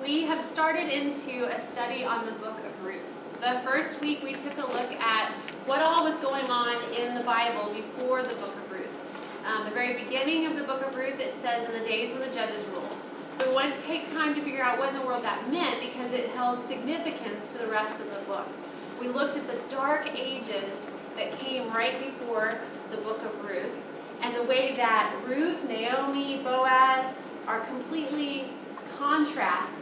we have started into a study on the book of Ruth. The first week we took a look at what all was going on in the Bible before the book of Ruth. The very beginning of the book of Ruth, it says, in the days when the judges ruled. So we wanted to take time to figure out what in the world that meant because it held significance to the rest of the book. We looked at the dark ages that came right before the book of Ruth and the way that Ruth, Naomi, Boaz are completely contrast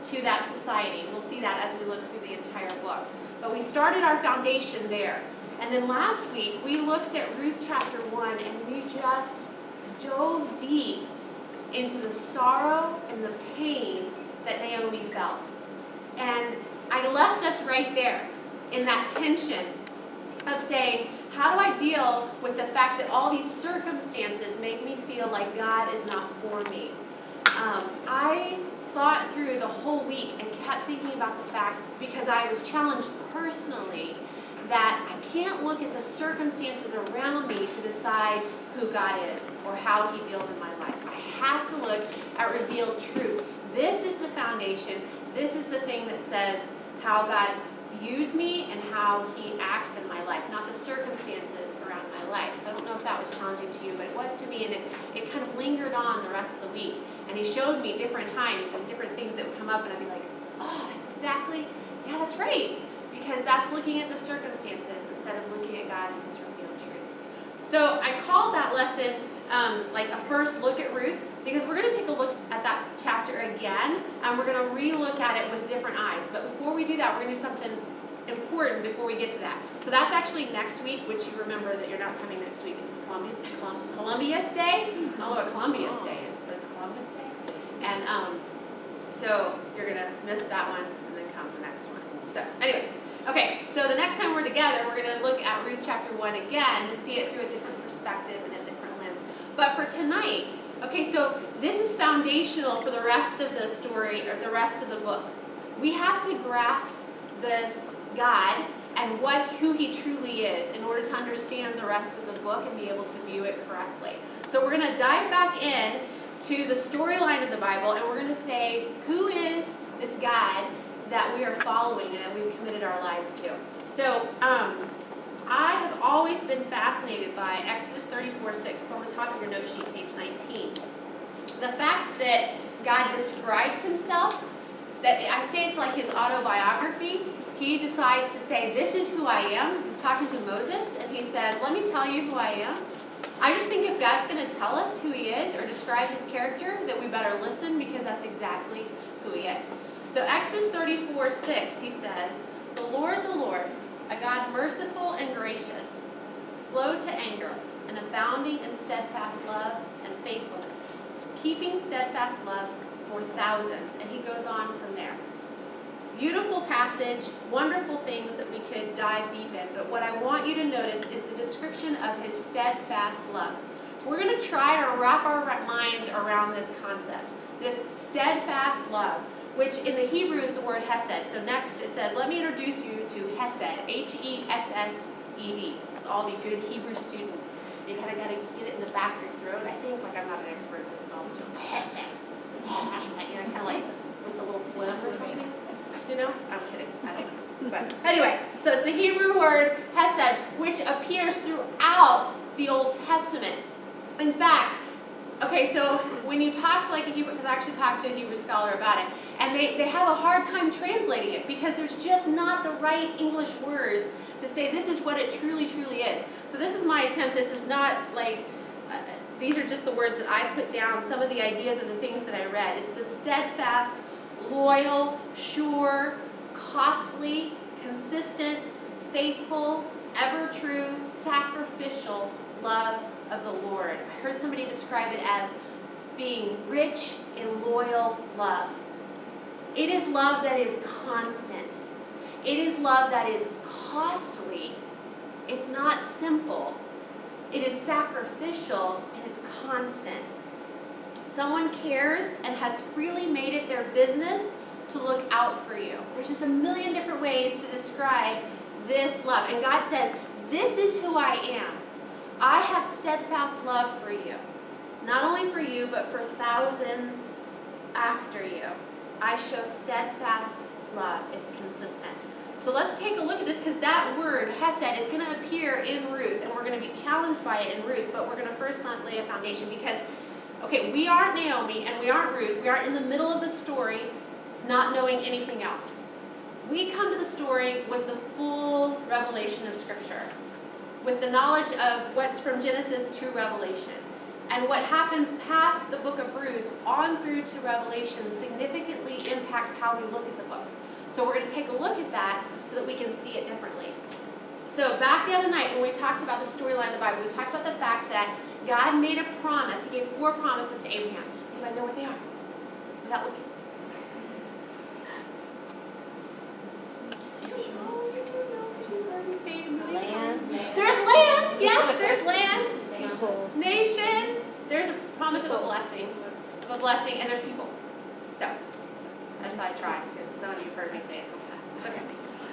to that society. We'll see that as we look through the entire book. But we started our foundation there. And then last week, we looked at Ruth chapter 1, and we just dove deep into the sorrow and the pain that Naomi felt. And I left us right there in that tension of saying, how do I deal with the fact that all these circumstances make me feel like God is not for me? I thought through the whole week and kept thinking about the fact, because I was challenged personally, that I can't look at the circumstances around me to decide who God is or how He deals in my life. I have to look at revealed truth. This is the foundation. This is the thing that says how God views me and how He acts in my life, not the circumstances around my life. So I don't know if that was challenging to you, but it was to me, and it kind of lingered on the rest of the week. And He showed me different times and different things that would come up, and I'd be like, oh, that's exactly, yeah, that's right. Because that's looking at the circumstances instead of looking at God and His revealed truth. So I called that lesson like a first look at Ruth, because we're going to take a look at that chapter again, and we're going to re-look at it with different eyes. But before we do that, we're going to do something important before we get to that. So that's actually next week, which you remember that you're not coming next week. It's Columbia's Day. I don't know what Columbia's Day is, but it's Columbus Day. And so you're going to miss that one and then come the next one. So anyway, okay, so the next time we're together, we're going to look at Ruth chapter 1 again to see it through a different perspective and a different lens. But for tonight, okay, so this is foundational for the rest of the story, or the rest of the book. We have to grasp this God and who He truly is in order to understand the rest of the book and be able to view it correctly. So we're going to dive back in to the storyline of the Bible, and we're going to say, who is this God that we are following and that we've committed our lives to? So I have always been fascinated by Exodus 34:6. It's on the top of your note sheet, page 19. The fact that God describes Himself, that I say it's like His autobiography. He decides to say, this is who I am. He's talking to Moses, and He said, let me tell you who I am. I just think if God's going to tell us who He is or describe His character, that we better listen, because that's exactly who He is. So Exodus 34:6, He says, the Lord, a God merciful and gracious, slow to anger, and abounding in steadfast love and faithfulness, keeping steadfast love for thousands. And He goes on from there. Beautiful passage, wonderful things that we could dive deep in. But what I want you to notice is the description of His steadfast love. We're going to try to wrap our minds around this concept, this steadfast love, which in the Hebrew is the word hesed. So next it says, let me introduce you to hesed, H-E-S-S-E-D. Let's all be good Hebrew students. You kind of got to get it in the back of your throat. I think, like I'm not an expert in this knowledge. Hesed. You know, kind of like with a little phlegm or something. You know? I'm kidding. I don't know. But anyway, so it's the Hebrew word hesed, which appears throughout the Old Testament. In fact, okay, so when you talk to like a Hebrew, because I actually talked to a Hebrew scholar about it, and they have a hard time translating it because there's just not the right English words to say this is what it truly, truly is. So this is my attempt. This is not like, these are just the words that I put down, some of the ideas of the things that I read. It's the steadfast, loyal, sure, costly, consistent, faithful, ever true, sacrificial love of the Lord. I heard somebody describe it as being rich in loyal love. It is love that is constant. It is love that is costly. It's not simple. It is sacrificial, and it's constant. Someone cares and has freely made it their business to look out for you. There's just a million different ways to describe this love. And God says, this is who I am. I have steadfast love for you. Not only for you, but for thousands after you. I show steadfast love. It's consistent. So let's take a look at this, because that word, hesed, is going to appear in Ruth, and we're going to be challenged by it in Ruth, but we're going to first lay a foundation, because, okay, we aren't Naomi and we aren't Ruth. We aren't in the middle of the story not knowing anything else. We come to the story with the full revelation of Scripture, with the knowledge of what's from Genesis to Revelation. And what happens past the book of Ruth on through to Revelation significantly impacts how we look at the book. So we're going to take a look at that so that we can see it differently. So back the other night when we talked about the storyline of the Bible, we talked about the fact that God made a promise. He gave 4 promises to Abraham. Anybody know what they are? Without looking. You know, because you've already said a million times. There's land. Yes, there's land. Nation. There's a promise of a blessing. And there's people. So, I just thought I'd try, because some of you have heard me say it. It's okay.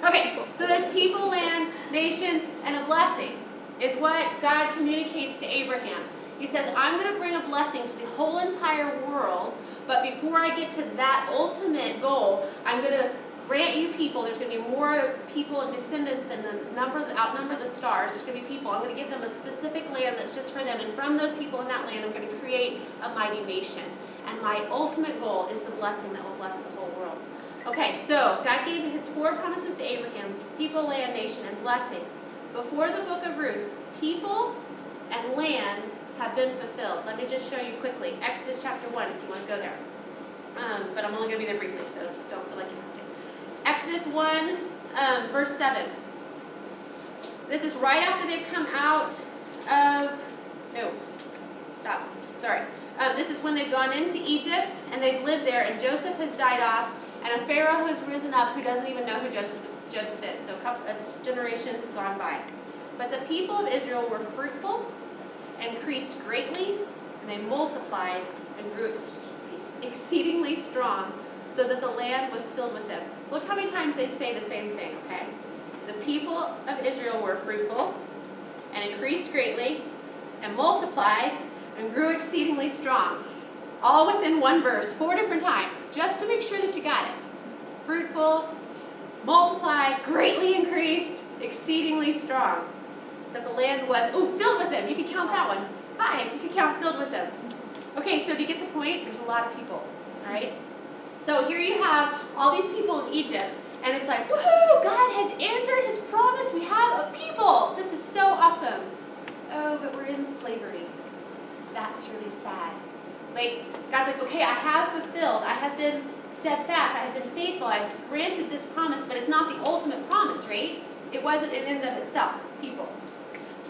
Okay, so there's people, land, nation, and a blessing is what God communicates to Abraham. He says, I'm going to bring a blessing to the whole entire world, but before I get to that ultimate goal, I'm going to grant you people. There's going to be more people and descendants than outnumber the stars. There's going to be people. I'm going to give them a specific land that's just for them, and from those people in that land, I'm going to create a mighty nation. And my ultimate goal is the blessing that will bless the whole world. Okay, so God gave his 4 promises to Abraham: people, land, nation, and blessing. Before the book of Ruth, people and land have been fulfilled. Let me just show you quickly. Exodus chapter 1, if you want to go there. But I'm only going to be there briefly, so don't feel like you have to. Exodus 1, verse 7. This is right after they've come out of... No, stop. Sorry. This is when they've gone into Egypt, and they've lived there, and Joseph has died off, and a Pharaoh has risen up who doesn't even know who Joseph is. So a generation has gone by. But the people of Israel were fruitful, increased greatly, and they multiplied and grew exceedingly strong, so that the land was filled with them. Look how many times they say the same thing, okay? The people of Israel were fruitful, and increased greatly, and multiplied, and grew exceedingly strong. All within one verse, 4 different times, just to make sure that you got it. Fruitful, multiplied, greatly increased, exceedingly strong. That the land was, filled with them. You could count that one. 5, you could count filled with them. Okay, so do you get the point? There's a lot of people, all right? So here you have all these people in Egypt, and it's like, woohoo, God has answered his promise. We have a people. This is so awesome. Oh, but we're in slavery. That's really sad. Like, God's like, okay, I have fulfilled. I have been steadfast. I have been faithful. I've granted this promise, but it's not the ultimate promise, right? It wasn't in and of itself, people.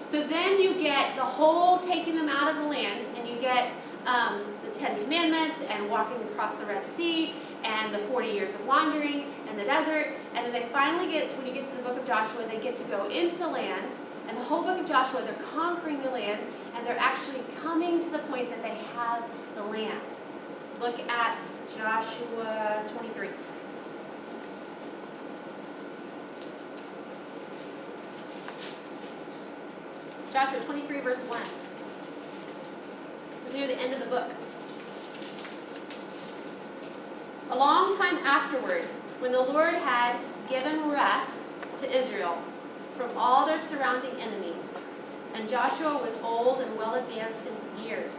So then you get the whole taking them out of the land, and you get the 10 Commandments and walking across the Red Sea and the 40 years of wandering and the desert. And then they finally get, when you get to the book of Joshua, they get to go into the land. And the whole book of Joshua, they're conquering the land, and they're actually coming to the point that they have the land. Look at Joshua 23. Joshua 23, verse 1. This is near the end of the book. A long time afterward, when the Lord had given rest to Israel from all their surrounding enemies, and Joshua was old and well advanced in years,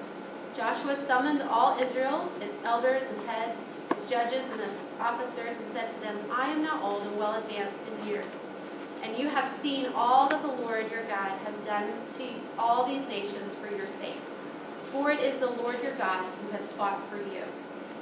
Joshua summoned all Israel, its elders and heads, its judges and its officers, and said to them, I am now old and well advanced in years, and you have seen all that the Lord your God has done to all these nations for your sake. For it is the Lord your God who has fought for you.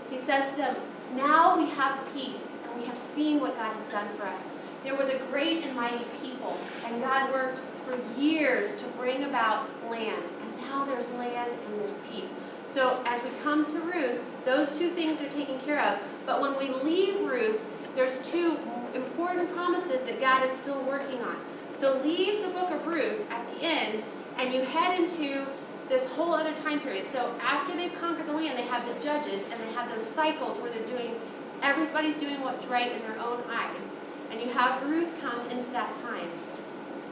He says to them, now we have peace, and we have seen what God has done for us. There was a great and mighty people, and God worked for years to bring about land. And now there's land and there's peace. So as we come to Ruth, those 2 things are taken care of. But when we leave Ruth, there's 2 important promises that God is still working on. So leave the book of Ruth at the end, and you head into this whole other time period. So after they've conquered the land, they have the judges, and they have those cycles where everybody's doing what's right in their own eyes. And you have Ruth come into that time.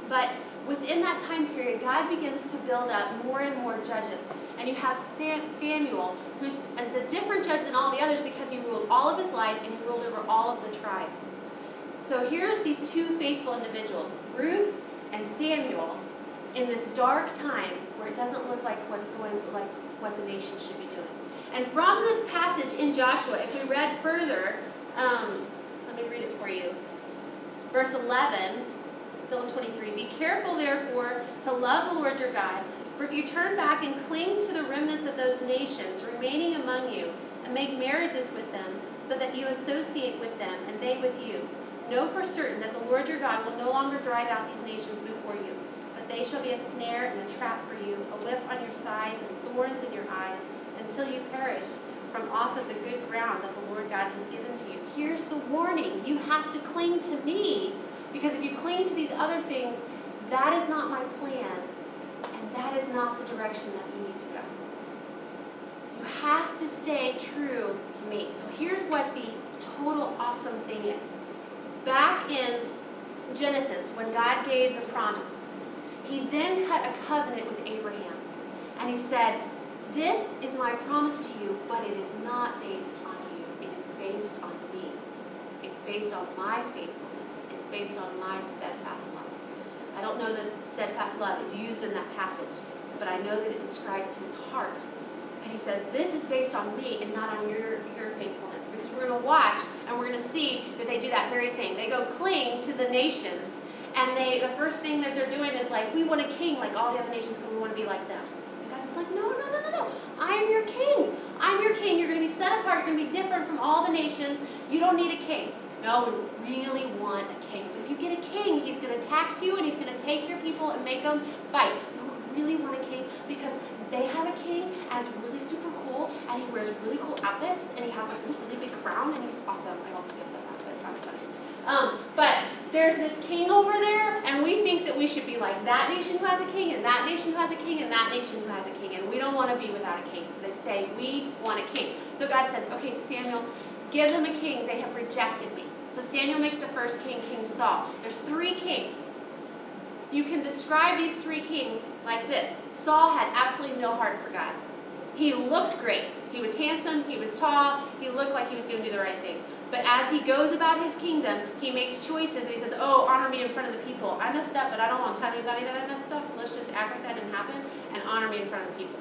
But within that time period, God begins to build up more and more judges. And you have Samuel, who's a different judge than all the others because he ruled all of his life and he ruled over all of the tribes. So here's these two faithful individuals, Ruth and Samuel, in this dark time where it doesn't look like what the nation should be doing. And from this passage in Joshua, if we read further, let me read it for you. Verse 11, still in 23, be careful therefore to love the Lord your God, for if you turn back and cling to the remnants of those nations remaining among you, and make marriages with them, so that you associate with them, and they with you, know for certain that the Lord your God will no longer drive out these nations before you, but they shall be a snare and a trap for you, a whip on your sides and thorns in your eyes, until you perish from off of the good ground that the Lord God has given to you. Here's the warning. You have to cling to me, because if you cling to these other things, that is not my plan, and that is not the direction that you need to go. You have to stay true to me. So here's what the total awesome thing is. Back in Genesis, when God gave the promise, he then cut a covenant with Abraham. And he said, this is my promise to you, but it is not based on you. It is based on me. It's based on my faithfulness. It's based on my steadfast love. I don't know that steadfast love is used in that passage, but I know that it describes his heart. And he says, this is based on me and not on your faithfulness. Because we're going to watch and we're going to see that they do that very thing. They go cling to the nations. And the first thing that they're doing is like, we want a king like all the other nations because we want to be like them. And God's just like, no. I am your king. I'm your king. You're going to be set apart. You're going to be different from all the nations. You don't need a king. No, we really want a king. But if you get a king, he's going to tax you and he's going to take your people and make them fight. No, we really want a king because they have a king and it's really super cool and he wears really cool outfits and he has like this really big crown and he's awesome. I don't think I said that, but it sounds funny. But there's this king over there, and we think that we should be like that nation who has a king, and that nation who has a king, and that nation who has a king, and we don't want to be without a king. So they say, we want a king. So God says, okay, Samuel, give them a king. They have rejected me. So Samuel makes the first king, King Saul. There's 3 kings. You can describe these 3 kings like this. Saul had absolutely no heart for God. He looked great. He was handsome. He was tall. He looked like he was going to do the right thing. But as he goes about his kingdom, he makes choices and he says, oh, honor me in front of the people. I messed up, but I don't want to tell anybody that I messed up, so let's just act like that didn't happen and honor me in front of the people.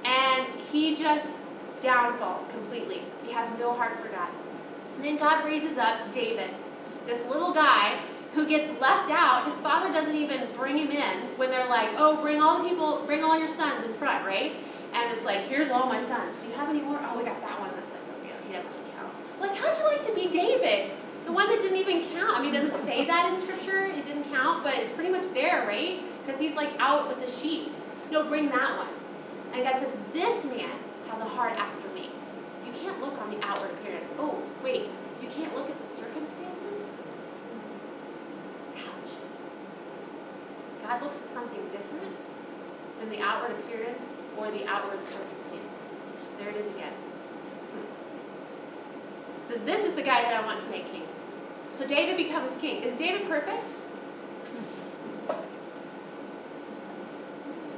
And he just downfalls completely. He has no heart for God. And then God raises up David, this little guy who gets left out. His father doesn't even bring him in when they're like, oh, bring all the people, bring all your sons in front, right? And it's like, here's all my sons. Do you have any more? Oh, we got that one. That's like, oh, yeah, he doesn't really count. Like, how'd you like to be David? The one that didn't even count. I mean, it doesn't say that in Scripture. It didn't count, but it's pretty much there, right? Because he's like out with the sheep. No, bring that one. And God says, this man has a heart after me. You can't look on the outward appearance. Oh, wait, you can't look at the circumstances? Ouch. God looks at something different than the outward appearance or the outward circumstances. There it is again. It says, this is the guy that I want to make king. So David becomes king. Is David perfect?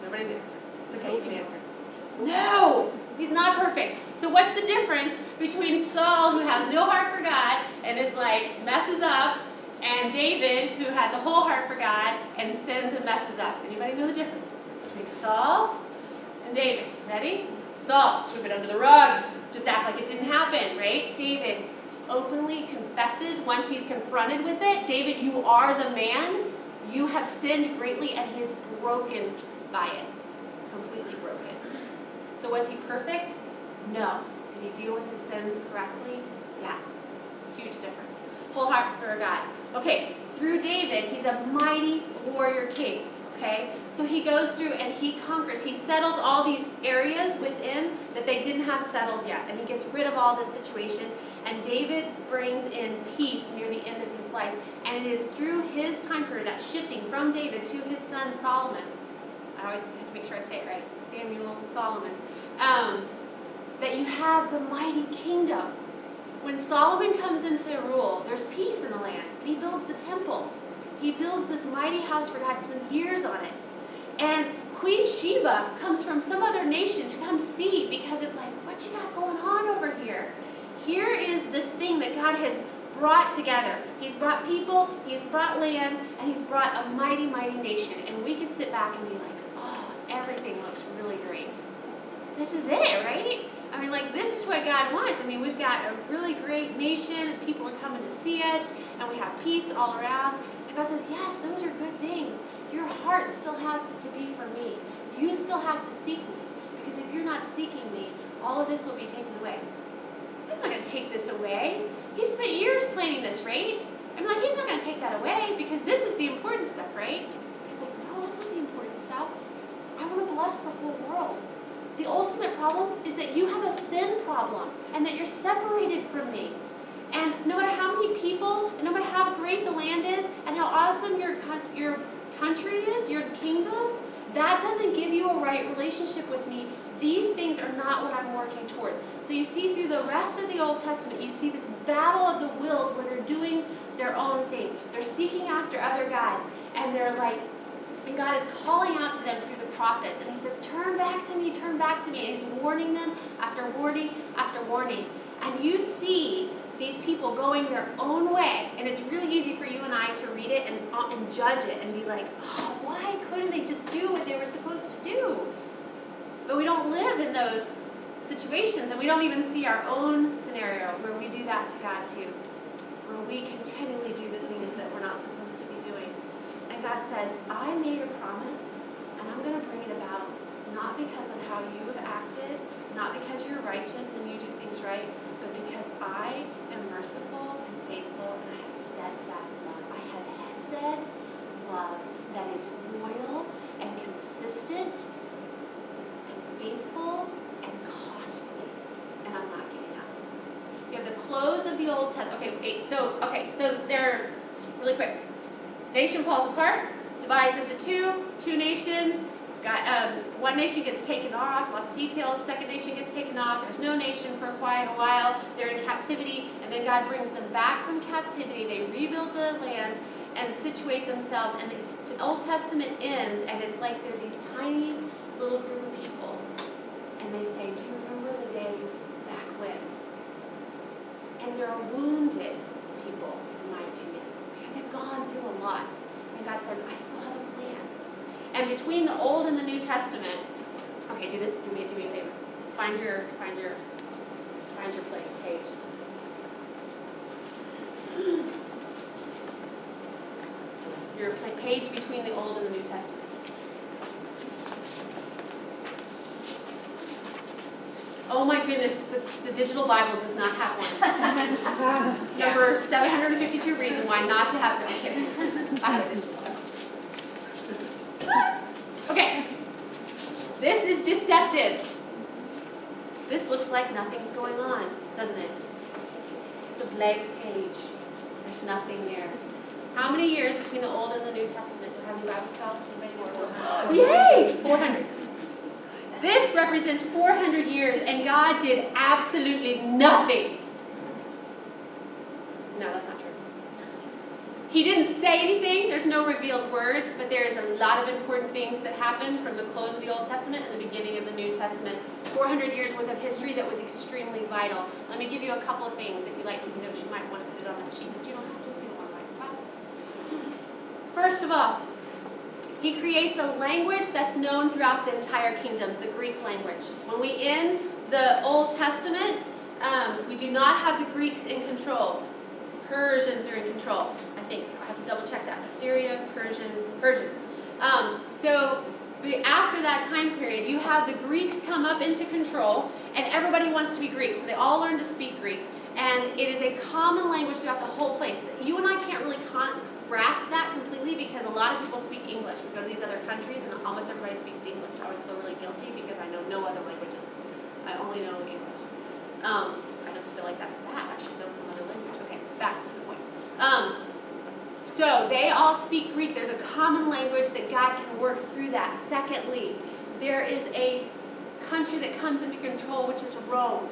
Nobody's answer. It's okay, you can answer. No! He's not perfect. So what's the difference between Saul, who has no heart for God and is like, messes up, and David, who has a whole heart for God and sins and messes up? Anybody know the difference between Saul and David? Ready? Saul, sweep it under the rug. Just act like it didn't happen, right? David openly confesses once he's confronted with it. David, you are the man. You have sinned greatly, and he is broken by it. Completely broken. So was he perfect? No. Did he deal with his sin correctly? Yes. Huge difference. Full heart for God. Okay, through David, he's a mighty warrior king. Okay? So he goes through and he conquers. He settles all these areas within that they didn't have settled yet. And he gets rid of all this situation. And David brings in peace near the end of his life. And it is through his time period, that shifting from David to his son Solomon. I always have to make sure I say it right. Samuel, Solomon. That you have the mighty kingdom. When Solomon comes into rule, there's peace in the land. And he builds the temple. He builds this mighty house for God, spends years on it. And Queen Sheba comes from some other nation to come see, because it's like, what you got going on over here? Here is this thing that God has brought together. He's brought people, he's brought land, and he's brought a mighty, mighty nation. And we can sit back and be like, oh, everything looks really great. This is it, right? I mean, like, this is what God wants. I mean, we've got a really great nation, and people are coming to see us, and we have peace all around. And God says, yes, those are good things. Your heart still has to be for me. You still have to seek me, because if you're not seeking me, all of this will be taken away. He's not going to take this away. He spent years planning this, right? I mean, like, he's not going to take that away, because this is the important stuff, right? He's like, no, that's not the important stuff. I want to bless the whole world. The ultimate problem is that you have a sin problem, and that you're separated from me. And no matter how many people, and no matter how great the land is, and how awesome your country is, your kingdom, that doesn't give you a right relationship with me. These things are not what I'm working towards. So you see through the rest of the Old Testament, you see this battle of the wills where they're doing their own thing. They're seeking after other gods, and they're like, and God is calling out to them through the prophets, and he says, turn back to me, turn back to me. And he's warning them after warning after warning. And you see these people going their own way, and it's really easy for you and I to read it and judge it and be like, oh, why couldn't they just do what they were supposed to do? But we don't live in those situations, and we don't even see our own scenario where we do that to God too, where we continually do the things that we're not supposed to be doing. And God says, I made a promise, and I'm going to bring it about, not because of how you have acted, not because you're righteous and you do things right, but because I am merciful and faithful, and I have steadfast love. I have hesed love that is loyal and consistent and faithful and costly, and I'm not giving up. You have the close of the Old Testament. So they're really quick. Nation falls apart, divides into two nations. One nation gets taken off, lots of details. Second nation gets taken off. There's no nation for quite a while. They're in captivity, and then God brings them back from captivity. They rebuild the land and situate themselves, and the Old Testament ends, and it's like they're these tiny little group of people, and they say, do you remember the days back when? And they're wounded people, in my opinion, because they've gone through a lot. And God says, I still have a plan. And between the Old and the New Testament, okay, do this. Do me a favor. Find your page. Your page between the Old and the New Testament. Oh my goodness, the digital Bible does not have one. Number 752 reason why not to have it. I'm kidding. I have a digital Bible. Okay. This is deceptive. This looks like nothing's going on, doesn't it? It's a blank page. There's nothing there. How many years between the Old and the New Testament? How many Bible scholars? Anybody more? Yay! 400. This represents 400 years, and God did absolutely nothing. No, that's not true. He didn't say anything. There's no revealed words, but there is a lot of important things that happened from the close of the Old Testament and the beginning of the New Testament. 400 years worth of history that was extremely vital. Let me give you a couple of things. If you like taking notes, you might want to put it on that sheet, but you don't have to if you don't want to write it down. First of all, he creates a language that's known throughout the entire kingdom, the Greek language. When we end the Old Testament, we do not have the Greeks in control. Persians are in control, I think. I have to double check that. Assyria, Persians. So after that time period, you have the Greeks come up into control, and everybody wants to be Greek. So they all learn to speak Greek. And it is a common language throughout the whole place. You and I can't really grasp that completely because a lot of people speak English. We go to these other countries, and almost everybody speaks English. I always feel really guilty because I know no other languages. I only know English. I just feel like that's sad. I should know some other language. Okay, back to the point. So they all speak Greek. There's a common language that God can work through that. Secondly, there is a country that comes into control, which is Rome.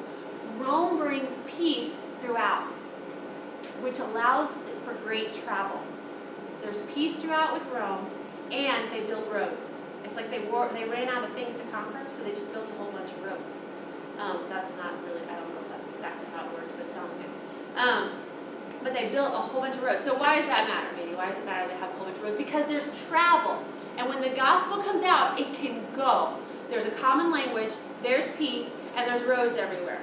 Rome brings peace throughout, which allows for great travel. there's peace throughout with Rome, and they built roads. It's like they ran out of things to conquer, so they just built a whole bunch of roads. That's not really, I don't know if that's exactly how it worked, but it sounds good. But they built a whole bunch of roads. So why does that matter, maybe? Why does it matter they have a whole bunch of roads? Because there's travel. And when the gospel comes out, it can go. There's a common language, there's peace, and there's roads everywhere.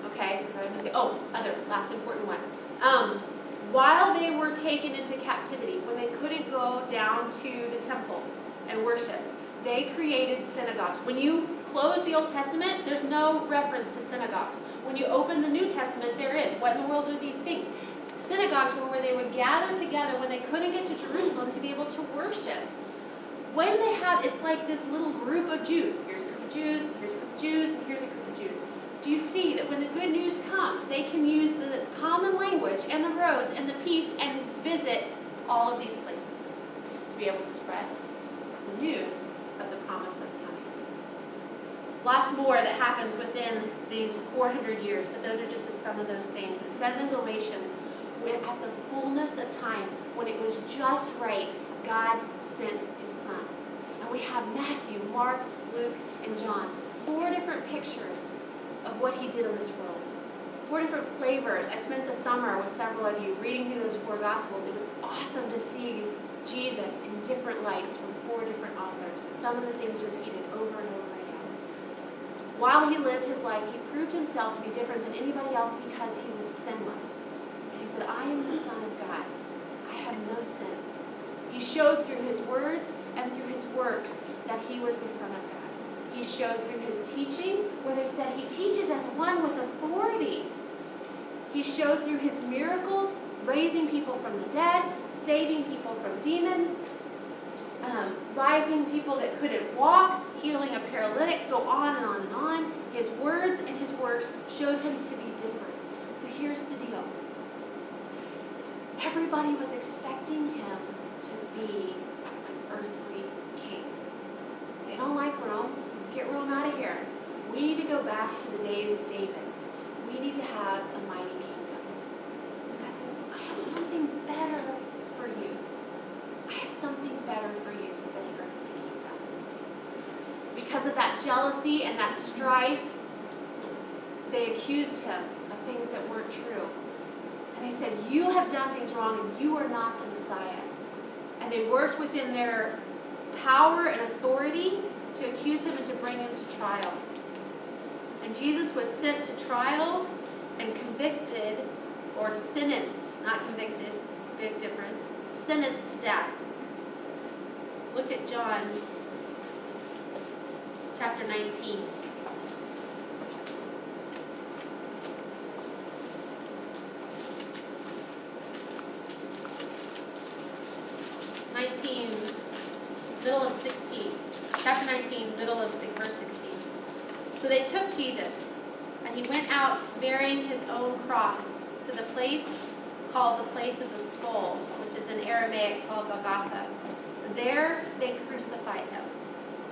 Okay, so I'm going to say, other last important one. While they were taken into captivity, when they couldn't go down to the temple and worship, they created synagogues. When you close the Old Testament, there's no reference to synagogues. When you open the New Testament, there is. What in the world are these things? Synagogues were where they would gather together when they couldn't get to Jerusalem to be able to worship. When they have, it's like this little group of Jews. Here's a group of Jews, here's a group of Jews, and here's a group of Jews. Do you see that when the good news comes, they can use the common language and the roads and the peace and visit all of these places to be able to spread the news of the promise that's coming. Lots more that happens within these 400 years, but those are just some of those things. It says in Galatians, at the fullness of time, when it was just right, God sent his Son. And we have Matthew, Mark, Luke, and John. 4 different pictures of what he did in this world. 4 different flavors. I spent the summer with several of you reading through those 4 Gospels. It was awesome to see Jesus in different lights from 4 different authors. Some of the things repeated over and over again. While he lived his life, he proved himself to be different than anybody else because he was sinless. And he said, I am the Son of God. I have no sin. He showed through his words and through his works that he was the Son of God. He showed through his teaching, where they said he teaches as one with authority. He showed through his miracles, raising people from the dead, saving people from demons, rising people that couldn't walk, healing a paralytic, go on and on and on. His words and his works showed him to be different. So here's the deal. Everybody was expecting him to be an earthly king. They don't like Rome. Get Rome out of here. We need to go back to the days of David. We need to have a mighty kingdom. God says, I have something better for you. I have something better for you than an earthly kingdom. Because of that jealousy and that strife, they accused him of things that weren't true. And they said, you have done things wrong and you are not the Messiah. And they worked within their power and authority to accuse him and to bring him to trial. And Jesus was sent to trial and convicted, or sentenced, not convicted, big difference, sentenced to death. Look at John chapter 19. Middle of 16. Chapter 19, middle of verse 16. So they took Jesus, and he went out bearing his own cross to the place called the place of the skull, which is in Aramaic called Golgotha. There they crucified him,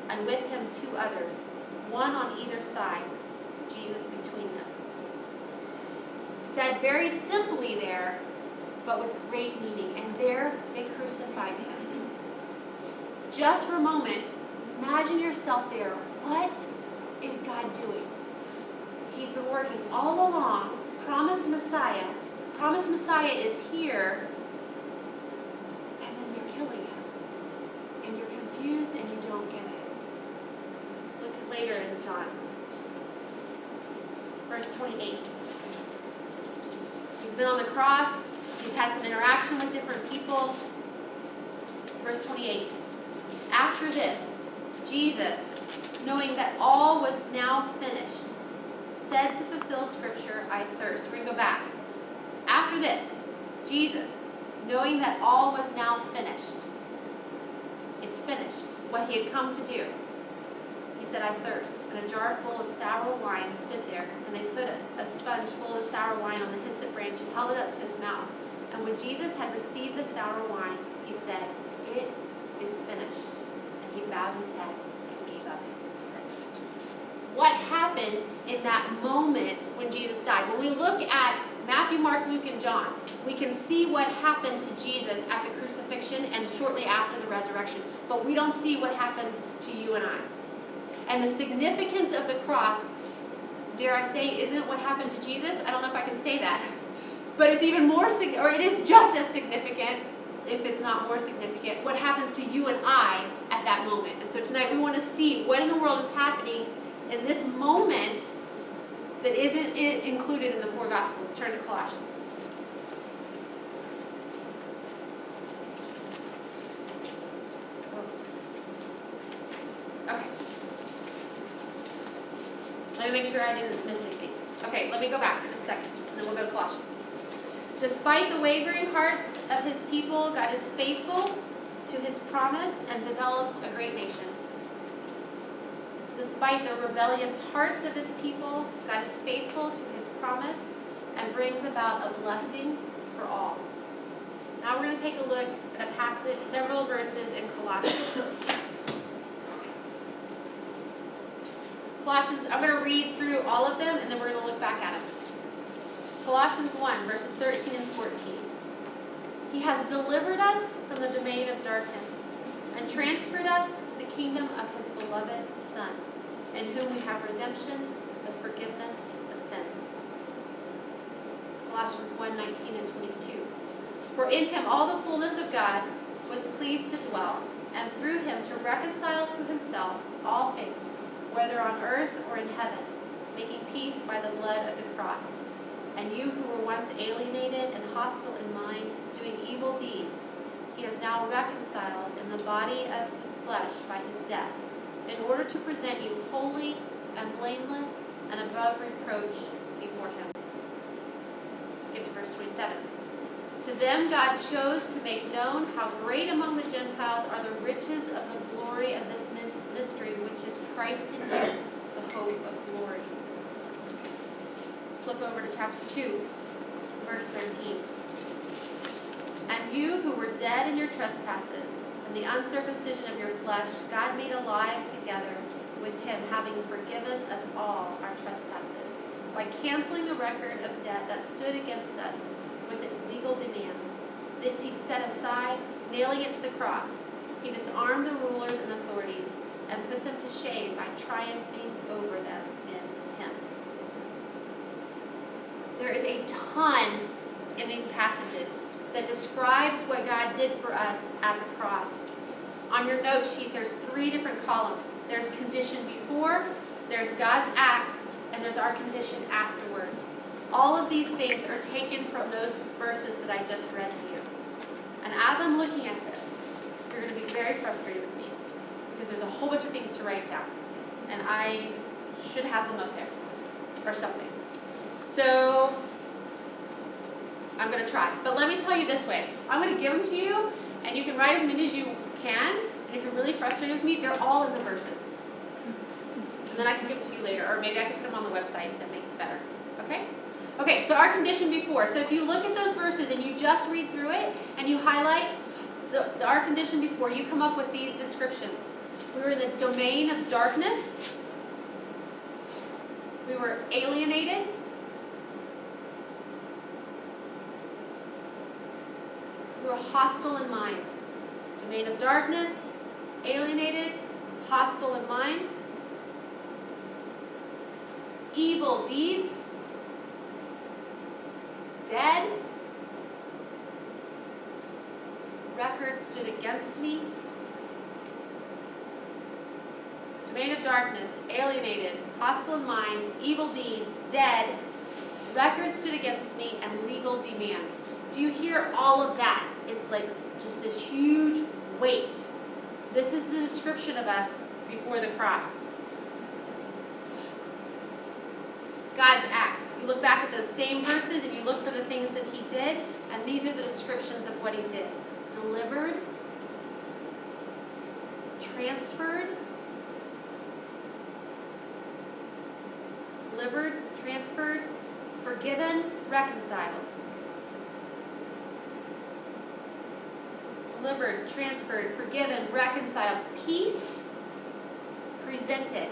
and with him 2 others, one on either side, Jesus between them. Said very simply there, but with great meaning. And there they crucified him. Just for a moment, imagine yourself there. What is God doing? He's been working all along. Promised Messiah is here. And then they're killing him. And you're confused and you don't get it. Look later in John. Verse 28. He's been on the cross. He's had some interaction with different people. Verse 28. After this, Jesus, knowing that all was now finished, said to fulfill Scripture, I thirst. We're going to go back. After this, Jesus, knowing that all was now finished, it's finished, what he had come to do. He said, I thirst. And a jar full of sour wine stood there, and they put a sponge full of sour wine on the hyssop branch and held it up to his mouth. And when Jesus had received the sour wine, he said, it is finished. And he bowed his head and gave up his spirit. What happened in that moment when Jesus died? When we look at Matthew, Mark, Luke, and John, we can see what happened to Jesus at the crucifixion and shortly after the resurrection, but we don't see what happens to you and I. And the significance of the cross, dare I say, isn't what happened to Jesus. I don't know if I can say that. But it's even more, or it is just as significant, if it's not more significant, what happens to you and I at that moment. And so tonight we want to see what in the world is happening in this moment that isn't included in the four Gospels. Turn to Colossians. Okay. Let me make sure I didn't miss anything. Okay, let me go back for just a second, and then we'll go to Colossians. Despite the wavering hearts of his people, God is faithful to his promise and develops a great nation. Despite the rebellious hearts of his people, God is faithful to his promise and brings about a blessing for all. Now we're going to take a look at a passage, several verses in Colossians. Colossians, I'm going to read through all of them and then we're going to look back at them. Colossians 1, verses 13 and 14. He has delivered us from the domain of darkness and transferred us to the kingdom of his beloved Son, in whom we have redemption, the forgiveness of sins. Colossians 1, 19 and 22. For in him all the fullness of God was pleased to dwell, and through him to reconcile to himself all things, whether on earth or in heaven, making peace by the blood of the cross. And you who were once alienated and hostile in mind, doing evil deeds, he has now reconciled in the body of his flesh by his death, in order to present you holy and blameless and above reproach before him. Skip to verse 27. To them God chose to make known how great among the Gentiles are the riches of the glory of this mystery, which is Christ in you, the hope of glory. Flip over to chapter 2, verse 13. And you who were dead in your trespasses and the uncircumcision of your flesh, God made alive together with him, having forgiven us all our trespasses, by canceling the record of debt that stood against us with its legal demands. This he set aside, nailing it to the cross. He disarmed the rulers and authorities and put them to shame by triumphing over them in him. There is a ton in these passages that describes what God did for us at the cross. On your note sheet, there's 3 different columns. There's condition before, there's God's acts, and there's our condition afterwards. All of these things are taken from those verses that I just read to you. And as I'm looking at this, you're going to be very frustrated with me because there's a whole bunch of things to write down. And I should have them up there or something. So I'm going to try. But let me tell you this way. I'm going to give them to you, and you can write as many as you can. And if you're really frustrated with me, they're all in the verses. And then I can give them to you later, or maybe I can put them on the website and make it better. Okay? Okay, so our condition before. So if you look at those verses and you just read through it, and you highlight our condition before, you come up with these descriptions. We were in the domain of darkness. We were alienated. We were hostile in mind. Domain of darkness, alienated, hostile in mind. Evil deeds, dead. Record stood against me. Domain of darkness, alienated, hostile in mind, evil deeds, dead. Record stood against me, and legal demands. Do you hear all of that? It's like just this huge weight. This is the description of us before the cross. God's acts. You look back at those same verses and you look for the things that he did, and these are the descriptions of what he did. Delivered, transferred, forgiven, reconciled. Delivered, transferred, forgiven, reconciled, peace presented.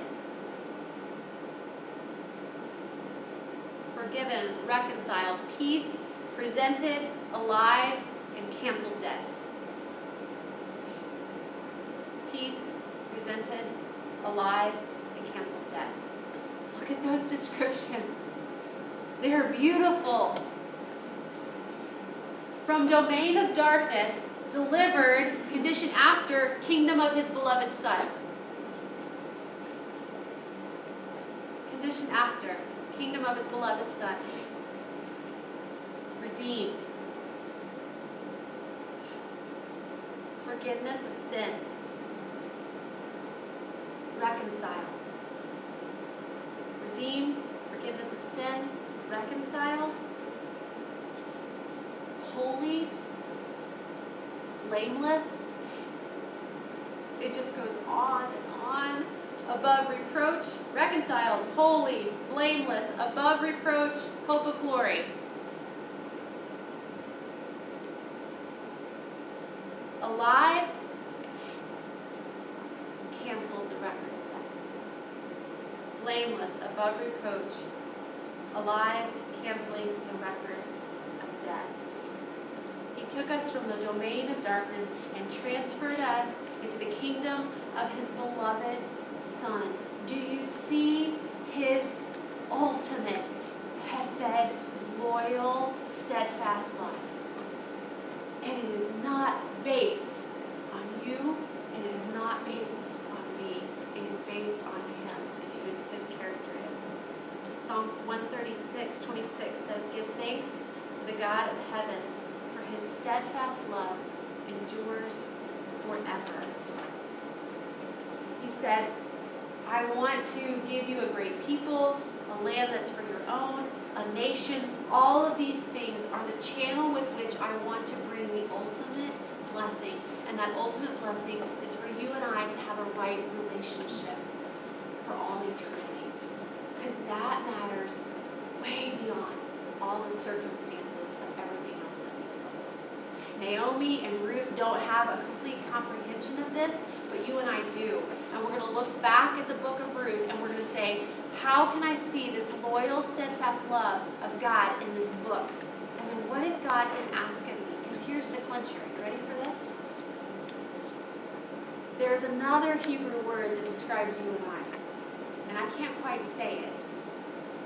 forgiven, reconciled, peace presented, alive, and canceled dead. Peace presented, alive, and canceled dead. Look at those descriptions. They're beautiful. From domain of darkness, delivered, condition after, kingdom of his beloved Son. Condition after, kingdom of his beloved Son. Redeemed. Forgiveness of sin. Reconciled. Redeemed, forgiveness of sin, reconciled, holy, blameless. It just goes on and on. Above reproach, reconciled, holy, blameless, above reproach, hope of glory. Alive, canceled the record of death. Blameless, above reproach, alive, canceling the record of death. He took us from the domain of darkness and transferred us into the kingdom of his beloved Son. Do you see his ultimate hesed, loyal, steadfast love? And it is not based on you, and it is not based on me. It is based on him and who his character is. Psalm 136:26 says, "Give thanks to the God of heaven, for his steadfast love endures forever." He said, "I want to give you a great people, a land that's for your own, a nation." All of these things are the channel with which I want to bring the ultimate blessing. And that ultimate blessing is for you and I to have a right relationship for all eternity. Because that matters way beyond all the circumstances of everything else that we deal with. Naomi and Ruth don't have a complete comprehension of this, but you and I do. And we're going to look back at the book of Ruth and we're going to say, how can I see this loyal, steadfast love of God in this book? And then what is God going to ask of me? Because here's the clincher. Are you ready for this? There's another Hebrew word that describes you and I. And I can't quite say it.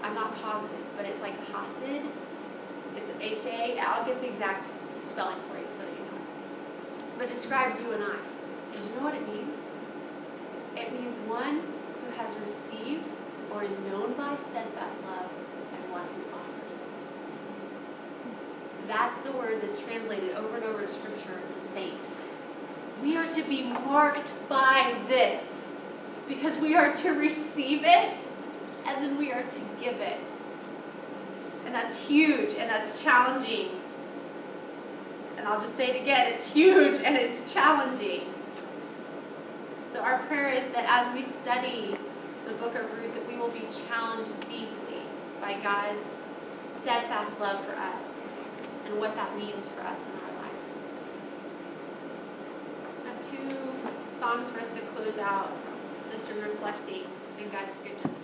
I'm not positive, but it's like hasid. It's H-A. I'll get the exact spelling for you so that you know. But it describes you and I. And do you know what it means? It means one who has received or is known by steadfast love and one who offers it. That's the word that's translated over and over in Scripture, the saint. We are to be marked by this because we are to receive it and then we are to give it. And that's huge and that's challenging. And I'll just say it again, it's huge and it's challenging. So our prayer is that as we study the book of Ruth, that we will be challenged deeply by God's steadfast love for us and what that means for us in our lives. I have 2 songs for us to close out, just in reflecting in God's goodness.